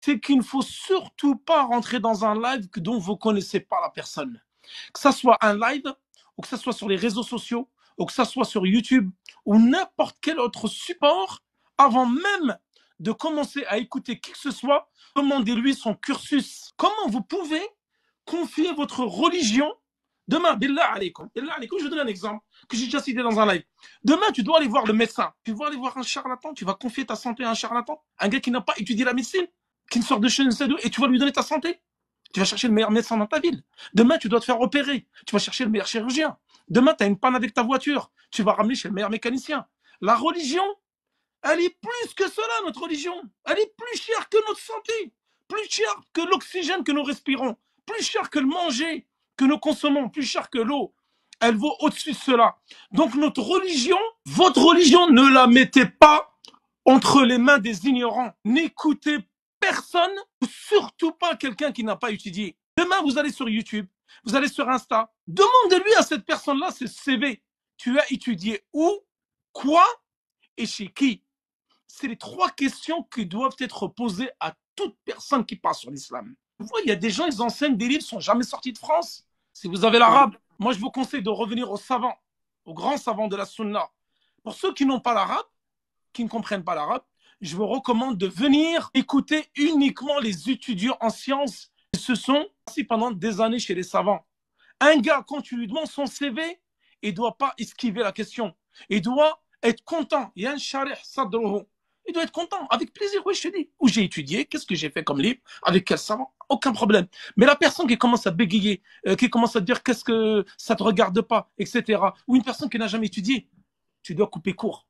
c'est qu'il ne faut surtout pas rentrer dans un live dont vous ne connaissez pas la personne. Que ce soit un live, ou que ce soit sur les réseaux sociaux, ou que ce soit sur YouTube, ou n'importe quel autre support, avant même de commencer à écouter qui que ce soit, demandez-lui son cursus. Comment vous pouvez confier votre religion demain, billah alaykoum, je vous donne un exemple que j'ai déjà cité dans un live. Demain, tu dois aller voir le médecin, tu dois aller voir un charlatan, tu vas confier ta santé à un charlatan, un gars qui n'a pas étudié la médecine, qui ne sort de chez une CEDE, et tu vas lui donner ta santé. Tu vas chercher le meilleur médecin dans ta ville. Demain, tu dois te faire opérer. Tu vas chercher le meilleur chirurgien. Demain, tu as une panne avec ta voiture. Tu vas ramener chez le meilleur mécanicien. La religion, elle est plus que cela, notre religion. Elle est plus chère que notre santé. Plus chère que l'oxygène que nous respirons. Plus chère que le manger que nous consommons. Plus chère que l'eau. Elle vaut au-dessus de cela. Donc notre religion, votre religion, ne la mettez pas entre les mains des ignorants. N'écoutez personne, surtout pas quelqu'un qui n'a pas étudié. Demain, vous allez sur YouTube, vous allez sur Insta, demandez-lui à cette personne-là ses CV. Tu as étudié où, quoi et chez qui? C'est les 3 questions qui doivent être posées à toute personne qui parle sur l'islam. Vous voyez, il y a des gens, ils enseignent des livres, ils ne sont jamais sortis de France. Si vous avez l'arabe, moi je vous conseille de revenir aux savants, aux grands savants de la sunna. Pour ceux qui n'ont pas l'arabe, qui ne comprennent pas l'arabe, je vous recommande de venir écouter uniquement les étudiants en sciences. Ce sont assis pendant des années chez les savants. Un gars, quand tu lui demandes son CV, il ne doit pas esquiver la question. Il doit être content. Il y a un sharih sadruhu. Il doit être content, avec plaisir. Oui, je te dis. Où j'ai étudié, qu'est-ce que j'ai fait comme livre, avec quel savant, aucun problème. Mais la personne qui commence à bégayer, qui commence à dire qu'est-ce que ça ne te regarde pas, etc., ou une personne qui n'a jamais étudié, tu dois couper court.